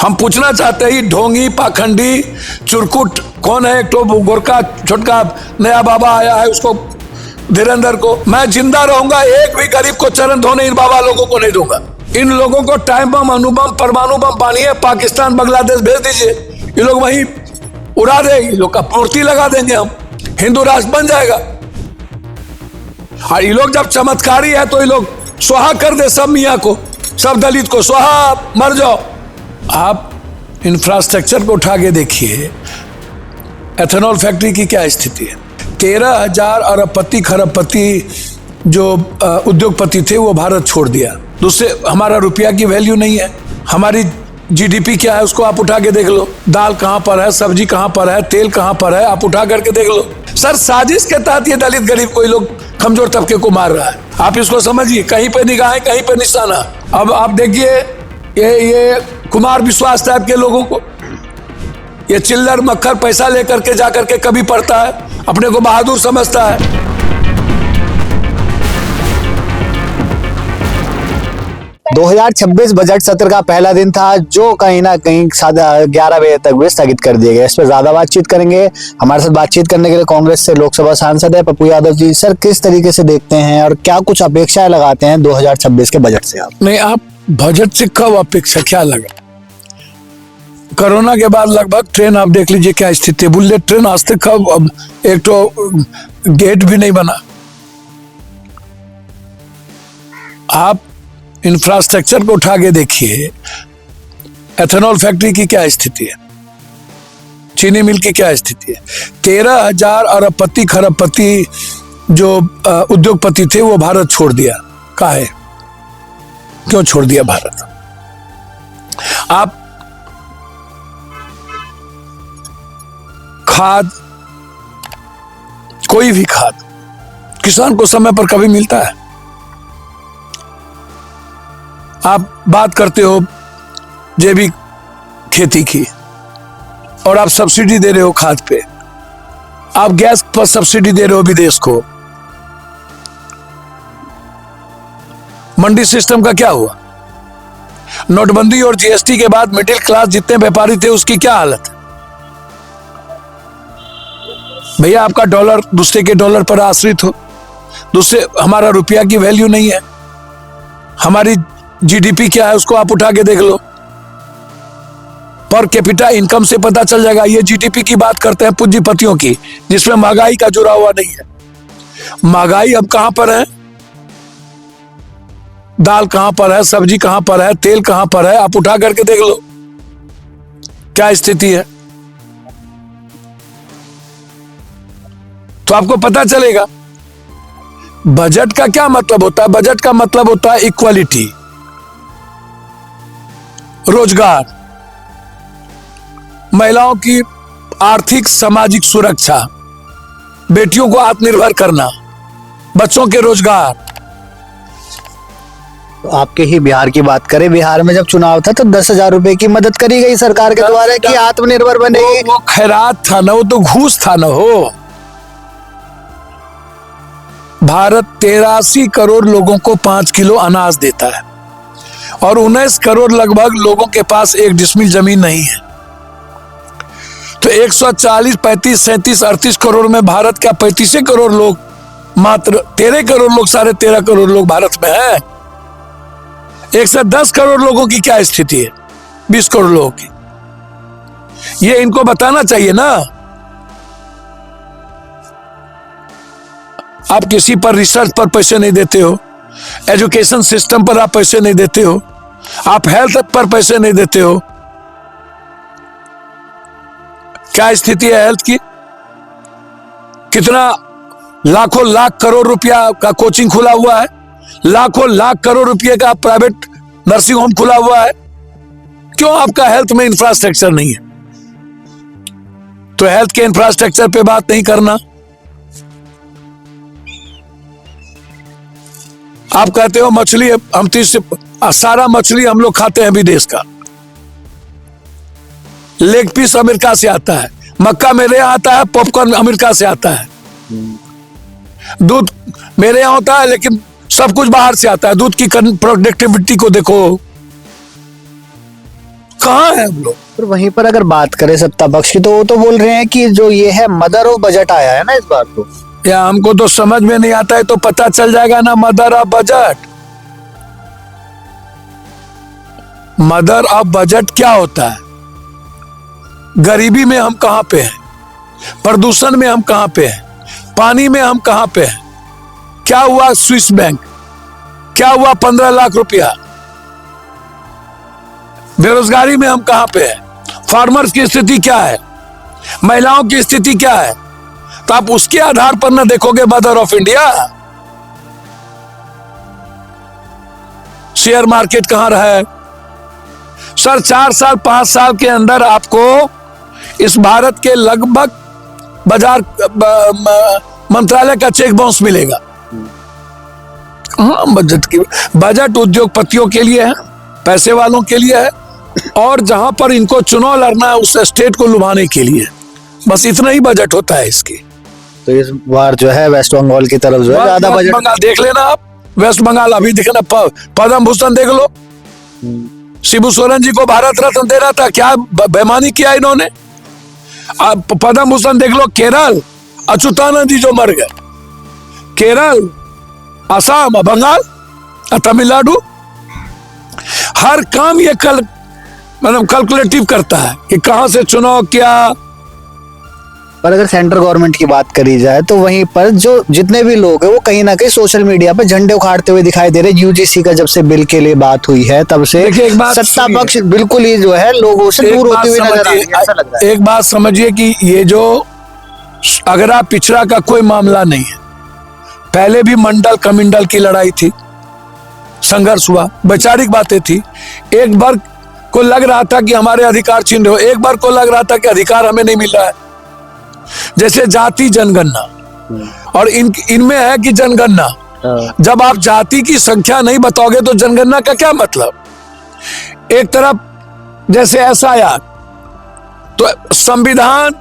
हम पूछना चाहते हैं ढोंगी पाखंडी चुरकुट कौन है? एक तो गोरखा छोटका नया बाबा आया है, उसको धीरेंद्र को मैं जिंदा रहूंगा, एक भी गरीब को चरण धोने इन बाबा लोगों को नहीं दूंगा। इन लोगों को टाइम बम, अणुबम, परमाणु बम पानिए, पाकिस्तान बांग्लादेश भेज दीजिए, ये लोग वहीं उड़ा दे, ये लोग का मूर्ति लगा देंगे, हम हिंदू राष्ट्र बन जाएगा। और ये लोग जब चमत्कारी है तो ये लोग स्वाहा कर दे सब मियाँ को, सब दलित को, स्वाहा मर जाओ। आप इंफ्रास्ट्रक्चर को उठा के देखिए, एथेनॉल फैक्ट्री की क्या स्थिति है। 13,000 अरबपति खरबपति जो उद्योगपति थे वो भारत छोड़ दिया। दूसरे, हमारा रुपया की वैल्यू नहीं है, हमारी जीडीपी क्या है उसको आप उठा के देख लो, दाल कहां पर है, सब्जी कहां पर है, तेल कहां पर है, आप उठा करके देख लो। सर साजिश के तहत ये दलित गरीब कोई लोग कमजोर तबके को मार रहा है, आप इसको समझिए। कहीं पे निगाहें, कहीं पे निशाना। अब आप देखिए ये कुमार विश्वास टाइप के लोगों को, ये चिल्लर मक्खर पैसा लेकर के जाकर के कभी पढ़ता है, अपने को बहादुर समझता है। 2026 बजट सत्र का पहला दिन था, जो कहीं ना कहीं 11 बजे तक भी स्थगित कर दिया गया। इस पर ज्यादा बातचीत करेंगे। हमारे साथ बातचीत करने के लिए कांग्रेस से लोकसभा सांसद है पप्पू यादव जी। सर, किस तरीके से देखते हैं और क्या कुछ अपेक्षाएं लगाते हैं 2026 के बजट से आप? नहीं, आप बजट से कब अपेक्षा क्या लगा? कोरोना के बाद लगभग ट्रेन आप देख लीजिए क्या स्थिति है। बुलेट ट्रेन आज तक कब, एक तो गेट भी नहीं बना। आप इंफ्रास्ट्रक्चर को उठा के देखिए, एथेनॉल फैक्ट्री की क्या स्थिति है, चीनी मिल की क्या स्थिति है। 13,000 अरबपति खरबपति जो उद्योगपति थे वो भारत छोड़ दिया। काहे, क्यों छोड़ दिया भारत? आप खाद, कोई भी खाद किसान को समय पर कभी मिलता है? आप बात करते हो जैविक खेती की और आप सब्सिडी दे रहे हो खाद पे, आप गैस पर सब्सिडी दे रहे हो विदेश को। मंडी सिस्टम का क्या हुआ? नोटबंदी और जीएसटी के बाद मिडिल क्लास जितने व्यापारी थे उसकी क्या हालत है? भैया आपका डॉलर दूसरे के डॉलर पर आश्रित हो, दूसरे, हमारा रुपया की वैल्यू नहीं है, हमारी जीडीपी क्या है उसको आप उठा के देख लो, पर कैपिटा इनकम से पता चल जाएगा। ये जीडीपी की बात करते हैं पूंजीपतियों की, जिसमें महंगाई का जुड़ा हुआ नहीं है। महंगाई अब कहां पर है? दाल कहां पर है, सब्जी कहां पर है, तेल कहां पर है, आप उठा करके देख लो क्या स्थिति है, तो आपको पता चलेगा। बजट का क्या मतलब होता है? बजट का मतलब होता है इक्वालिटी, रोजगार, महिलाओं की आर्थिक सामाजिक सुरक्षा, बेटियों को आत्मनिर्भर करना, बच्चों के रोजगार। तो आपके ही बिहार की बात करें, बिहार में जब चुनाव था तो 10,000 रुपए की मदद करी गई सरकार के द्वारा कि आत्मनिर्भर बनेगी। वो खैरात था ना, वो तो घूस था ना। हो भारत 83 करोड़ लोगों को 5 किलो अनाज देता है और 19 करोड़ लगभग लोगों के पास 1 डिसमिल जमीन नहीं है। तो 140, 35, 37, 38 करोड़ में भारत का 35 करोड़ लोग, मात्र 13 करोड़ लोग, 13.5 करोड़ लोग भारत में है। 110 करोड़ लोगों की क्या स्थिति है? 20 करोड़ लोगों की। ये इनको बताना चाहिए ना। आप किसी पर रिसर्च पर पैसे नहीं देते हो, एजुकेशन सिस्टम पर आप पैसे नहीं देते हो, आप हेल्थ पर पैसे नहीं देते हो। क्या स्थिति है हेल्थ की? कितना लाखों लाख करोड़ रुपया का कोचिंग खुला हुआ है, लाखों लाख करोड़ रुपए का प्राइवेट नर्सिंग होम खुला हुआ है। क्यों आपका हेल्थ में इंफ्रास्ट्रक्चर नहीं है? तो हेल्थ के इंफ्रास्ट्रक्चर पे बात नहीं करना। आप कहते हो मछली, हम सारा मछली हम लोग खाते हैं विदेश का। लेग पीस अमेरिका से आता है, मक्का मेरे यहाँ आता है, पॉपकॉर्न अमेरिका से आता है, दूध मेरे यहाँ होता है, लेकिन सब कुछ बाहर से आता है। दूध की प्रोडक्टिविटी को देखो, कहाँ है हम लोग? पर वहीं पर अगर बात करें सत्ता पक्ष की, तो वो तो बोल रहे हैं कि जो ये है मदर ऑफ बजट आया है ना इस बार, तो या हमको तो समझ में नहीं आता है, तो पता चल जाएगा ना mother of budget. Mother of budget क्या होता है? गरीबी में हम कहां पे हैं, प्रदूषण में हम कहां पे हैं, पानी में हम कहां पे हैं, क्या हुआ स्विस बैंक, क्या हुआ 15 लाख रुपया, बेरोजगारी में हम कहां पे हैं, फार्मर्स की स्थिति क्या है, महिलाओं की स्थिति क्या है, तो आप उसके आधार पर ना देखोगे mother of India. Share market कहां रहा है सर? 4 साल 5 साल के अंदर आपको इस भारत के लगभग बाजार मंत्रालय का चेक बाउंस मिलेगा। हाँ, बजट उद्योगपतियों के लिए है, पैसे वालों के लिए है, और जहां पर इनको चुनाव लड़ना है उस स्टेट को लुभाने के लिए, बस इतना ही बजट होता है इसकी। तो इस बार जो है वेस्ट बंगाल की तरफ जो है ज्यादा बजट। बंगाल देख लेना आप, वेस्ट बंगाल अभी देखना, पद्म भूषण देख लो, शिबू सोरेन जी को भारत रत्न देना था, क्या बेईमानी किया इन्होंने। पद्म भूषण देख लो, केरल अच्युतानंद जी जो मर गए, केरल, असम, बंगाल, तमिलनाडु, हर काम ये मतलब कैलकुलेटिव करता है कि कहां से चुनाव क्या। पर अगर सेंट्रल गवर्नमेंट की बात करी जाए तो वहीं पर जो जितने भी लोग हैं वो कहीं ना कहीं सोशल मीडिया पर झंडे उखाड़ते हुए दिखाई दे रहे हैं। यूजीसी का जब से बिल के लिए बात हुई है तब से सत्ता पक्ष बिल्कुल ही जो है लोगों से दूर होते हुए नजर आ रही है, ऐसा लग रहा है। एक बात समझिए कि ये जो अगरा पिछड़ा का कोई मामला नहीं है, पहले भी मंडल कमिंडल की लड़ाई थी, संघर्ष हुआ, वैचारिक बातें थी। एक बार को लग रहा था कि हमारे अधिकार छीन रहे हो, एक बार को लग रहा था कि अधिकार हमें नहीं मिल रहा है। जैसे जाति जनगणना, और इनमें है कि जनगणना, जब आप जाति की संख्या नहीं बताओगे तो जनगणना का क्या मतलब। एक तरफ जैसे एसआईआर, तो संविधान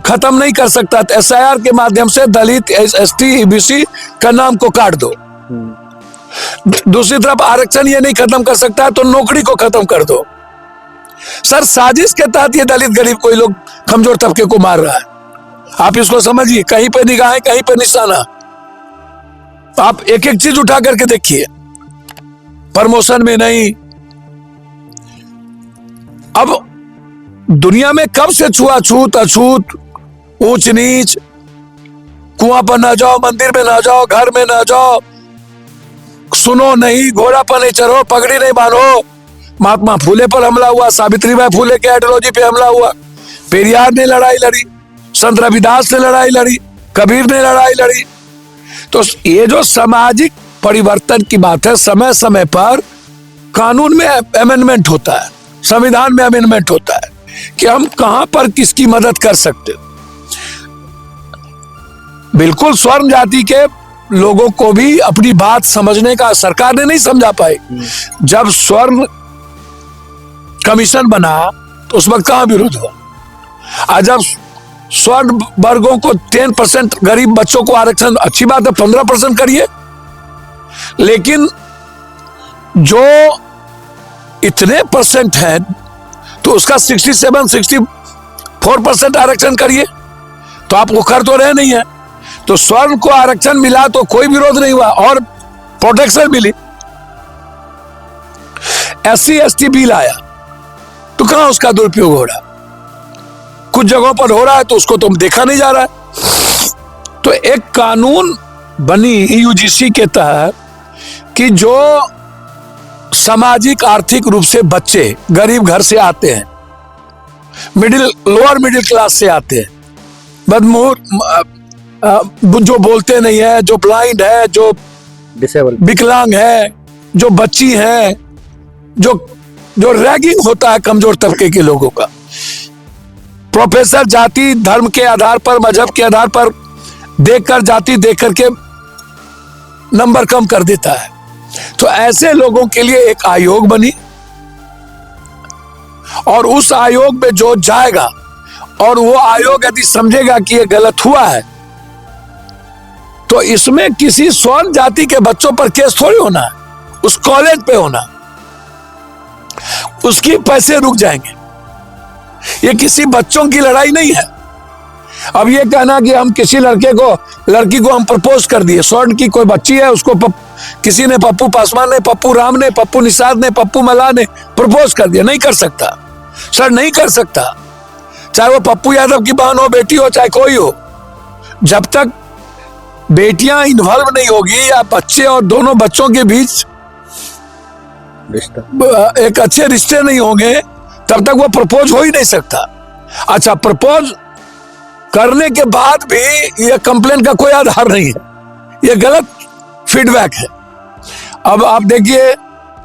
खत्म नहीं कर सकता, तो एसआईआर के माध्यम से दलित, एसटी, ईबीसी का नाम को काट दो। दूसरी तरफ आरक्षण ये नहीं खत्म कर सकता, तो नौकरी को खत्म कर दो। सर, साजिश के तहत ये दलित गरीब कोई लोग कमजोर तबके को मार रहा है। आप इसको समझिए, कहीं पे निगाहें, कहीं पे निशाना। आप एक एक चीज उठा करके देखिए, प्रमोशन में नहीं। अब दुनिया में कब से छुआछूत, अछूत, ऊंच नीच, कुआं पर ना जाओ, मंदिर में ना जाओ, घर में ना जाओ, सुनो नहीं, घोड़ा पर नहीं चढ़ो, पगड़ी नहीं बांधो। महात्मा फूले पर हमला हुआ, सावित्रीबाई फूले के आइडियोलॉजी पे हमला हुआ, पेरियार ने लड़ाई लड़ी, संत रविदास ने लड़ाई लड़ी, कबीर ने लड़ाई लड़ी। तो ये जो सामाजिक परिवर्तन की बात है, समय समय पर कानून में अमेंडमेंट होता है, संविधान में अमेंडमेंट होता है कि हम कहां पर किसकी मदद कर सकते। बिल्कुल स्वर्ण जाति के लोगों को भी अपनी बात समझने का सरकार ने नहीं समझा पाई। जब स्वर्ण कमीशन बना तो उस वक्त कहां विरोध हुआ, और जब स्वर्ण वर्गों को 10% गरीब बच्चों को आरक्षण, अच्छी बात है 15% करिए, लेकिन जो इतने परसेंट है तो उसका 67-64% आरक्षण करिए, तो आप उखड़ तो रहे नहीं है। तो स्वर्ण को आरक्षण मिला तो कोई विरोध नहीं हुआ और प्रोटेक्शन मिली। SC/ST बिल आया तो कहां उसका दुरुपयोग हो रहा है, कुछ जगहों पर हो रहा है तो उसको तो देखा नहीं जा रहा है। तो एक कानून बनी यूजीसी के तहत कि जो सामाजिक आर्थिक रूप से बच्चे गरीब घर से आते हैं, लोअर मिडिल क्लास से आते हैं, बदमुहूर, जो बोलते नहीं है, जो ब्लाइंड है, जो डिसेबल, विकलांग है, जो बच्ची है, जो रैगिंग होता है कमजोर तबके के लोगों का। प्रोफेसर जाति धर्म के आधार पर, मजहब के आधार पर देखकर, जाति देख करके नंबर कम कर देता है। तो ऐसे लोगों के लिए एक आयोग बनी, और उस आयोग में जो जाएगा और वो आयोग यदि समझेगा कि ये गलत हुआ है तो इसमें किसी स्वर्ण जाति के बच्चों पर केस थोड़ी होना है, उस कॉलेज पे होना, उसके पैसे रुक जाएंगे। ये किसी बच्चों की लड़ाई नहीं है। अब ये कहना कि हम किसी लड़की को हम प्रपोज कर दिए, स्वर्ण की कोई बच्ची है उसको किसी ने, पप्पू पासवान ने, पप्पू राम ने, पप्पू निषाद ने, पप्पू मला ने प्रपोज कर दिया, नहीं कर सकता सर, नहीं कर सकता। चाहे वो पप्पू यादव की बहन हो, बेटी हो, चाहे कोई हो, जब तक बेटियां इन्वॉल्व नहीं होगी या बच्चे और दोनों बच्चों के बीच एक अच्छे रिश्ते नहीं होंगे, तब तक वो प्रपोज हो ही नहीं सकता। अच्छा, प्रपोज करने के बाद भी ये कंप्लेन का कोई आधार नहीं है, ये गलत फीडबैक है। अब आप देखिए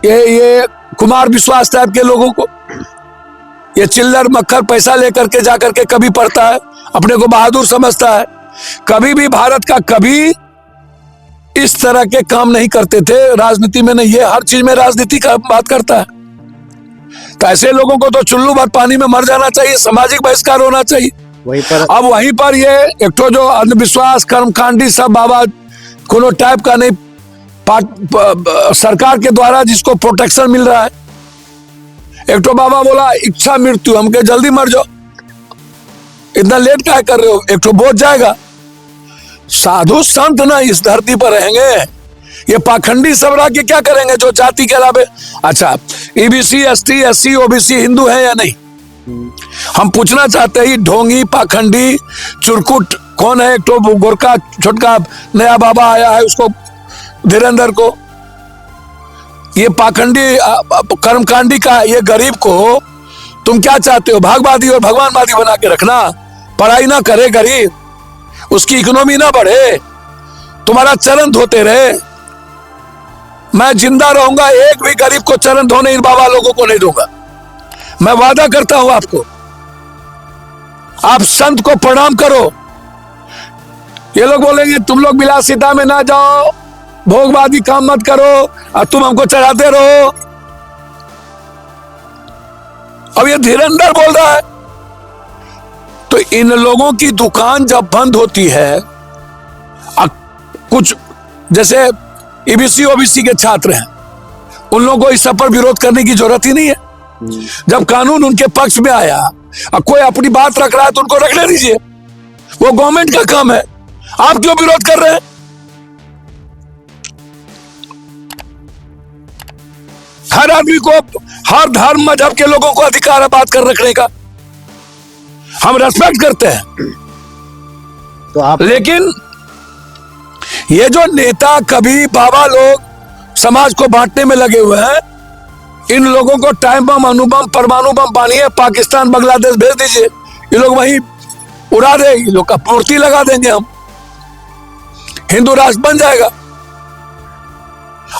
ये कुमार विश्वास टाइप के लोगों को, ये चिल्लर मक्खर पैसा लेकर के जाकर के कभी पढ़ता है, अपने को बहादुर समझता है, कभी भी भारत का कभी इस तरह के काम नहीं करते थे राजनीति में, नहीं, ये हर चीज में राजनीति का बात करता है। तो ऐसे लोगों को तो चुल्लू भर पानी में मर जाना चाहिए, सामाजिक बहिष्कार होना चाहिए। अब वहीं पर ये एक तो जो अंधविश्वास कर्मकांडी सब बाबा कोनो टाइप का नहीं, सरकार के द्वारा जिसको प्रोटेक्शन मिल रहा है, एक तो बाबा बोला इच्छा मृत्यु, हमके जल्दी मर जाओ, इतना लेट क्या कर रहे हो, एक तो बोझ जाएगा। साधु संत ना इस धरती पर रहेंगे, ये पाखंडी सब रह के क्या करेंगे जो जाति के अलावे। अच्छा, EBC, ST, SC, OBC Hindu है या नहीं, हम पूछना चाहते हैं। ढोंगी, पाखंडी, चुरकुट कौन है? एक तो गोरखा छोटका नया बाबा आया है, उसको धीरेन्द्र को, ये पाखंडी कर्मकांडी का ये गरीब को तुम क्या चाहते हो, भागवादी और भगवानवादी बना के रखना? पढ़ाई ना करे गरीब, उसकी इकोनॉमी ना बढ़े, तुम्हारा चरण धोते रहे। मैं जिंदा रहूंगा, एक भी गरीब को चरण धोने इन बाबा लोगों को नहीं दूंगा, मैं वादा करता हूं आपको। आप संत को प्रणाम करो। ये लोग बोलेंगे तुम लोग विलासिता में ना जाओ, भोगवादी काम मत करो, और तुम हमको चढ़ाते रहो। अब ये धीरेन्द्र बोल रहा है, तो इन लोगों की दुकान जब बंद होती है, कुछ जैसे ईबीसी ओबीसी के छात्र हैं, उन लोगों को इस सब पर विरोध करने की जरूरत ही नहीं है। जब कानून उनके पक्ष में आया और कोई अपनी बात रख रहा है तो उनको रखने दीजिए, वो गवर्नमेंट का काम है, आप क्यों विरोध कर रहे हैं? हर आदमी को, हर धर्म मजहब के लोगों को अधिकार है बात कर रखने का, हम रेस्पेक्ट करते हैं। तो आप, लेकिन ये जो नेता कभी बाबा लोग समाज को बांटने में लगे हुए हैं, इन लोगों को टाइम बम, अणुबम, परमाणु बम बांधिए, पाकिस्तान बांग्लादेश भेज दीजिए, ये लोग वहीं उड़ा दे, ये लोग का मूर्ति लगा देंगे, हम हिंदू राष्ट्र बन जाएगा।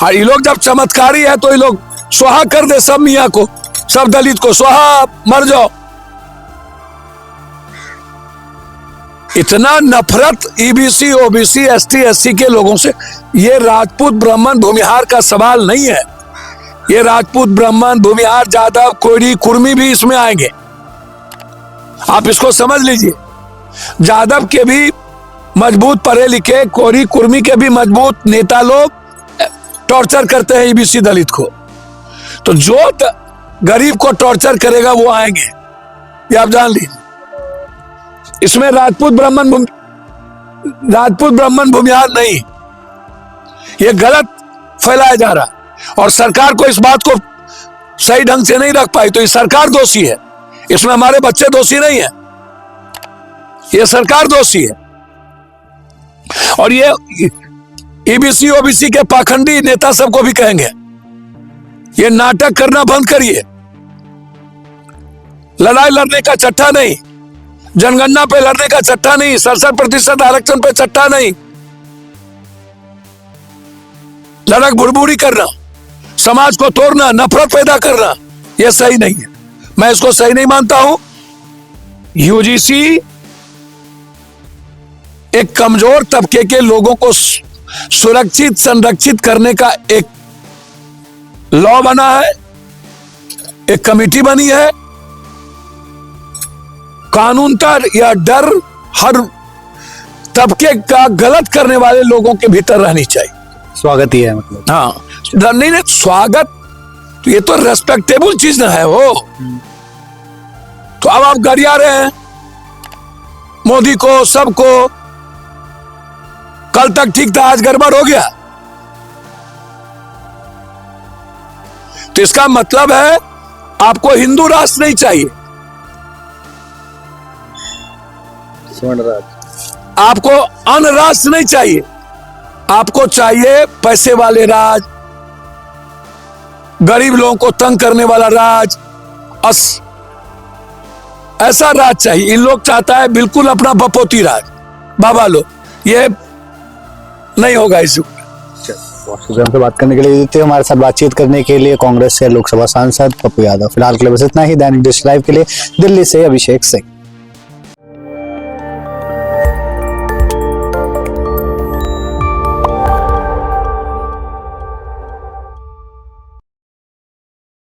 और ये लोग जब चमत्कारी है तो ये लोग स्वाहा कर दे सब मियाँ को, सब दलित को, स्वाहा मर जाओ। इतना नफरत ईबीसी, ओबीसी, एसटी, एससी के लोगों से, ये राजपूत, ब्राह्मण, भूमिहार का सवाल नहीं है। ये राजपूत, ब्राह्मण, भूमिहार, जादव, कोयरी, कुर्मी भी इसमें आएंगे, आप इसको समझ लीजिए। जादव के भी मजबूत पढ़े लिखे, कोयरी, कुर्मी के भी मजबूत नेता लोग टॉर्चर करते हैं ईबीसी दलित को, तो जो गरीब को टॉर्चर करेगा वो आएंगे, ये आप जान लीजिए। इसमें राजपूत ब्राह्मण भूमिहार नहीं, ये गलत फैलाया जा रहा है और सरकार को इस बात को सही ढंग से नहीं रख पाई, तो ये सरकार दोषी है, इसमें हमारे बच्चे दोषी नहीं है, ये सरकार दोषी है। और ये ईबीसी ओबीसी के पाखंडी नेता सबको भी कहेंगे, ये नाटक करना बंद करिए, लड़ाई लड़ने का चट्टा नहीं, जनगणना पे लड़ने का चट्टा नहीं, 67% आरक्षण पे चट्टा नहीं, लड़क बुड़बुड़ी करना, समाज को तोड़ना, नफरत पैदा करना, यह सही नहीं है, मैं इसको सही नहीं मानता हूं। यूजीसी एक कमजोर तबके के लोगों को सुरक्षित, संरक्षित करने का एक लॉ बना है, एक कमेटी बनी है। कानून का यह डर हर तबके का गलत करने वाले लोगों के भीतर रहनी चाहिए। स्वागत ही है मतलब, हाँ, डर नहीं, स्वागत तो ये तो रेस्पेक्टेबल चीज ना है वो, तो अब आप गरिया रहे हैं मोदी को, सबको। कल तक ठीक था, आज गड़बड़ हो गया। तो इसका मतलब है आपको हिंदू राष्ट्र नहीं चाहिए, आपको अन्य राष्ट्र नहीं चाहिए, आपको चाहिए पैसे वाले राज, गरीब लोगों को तंग करने वाला राज, ऐसा राज चाहिए। इन लोग चाहता है बिल्कुल अपना बपोती राज, बाबा लोग, ये नहीं होगा इस युग में। हमसे बात करने के लिए देते हैं, हमारे साथ बातचीत करने के लिए कांग्रेस से लोकसभा सांसद पप्पू यादव। फिलहाल के लिए बस इतना ही। दैनिक डिश लाइव के लिए दिल्ली से अभिषेक सिंह।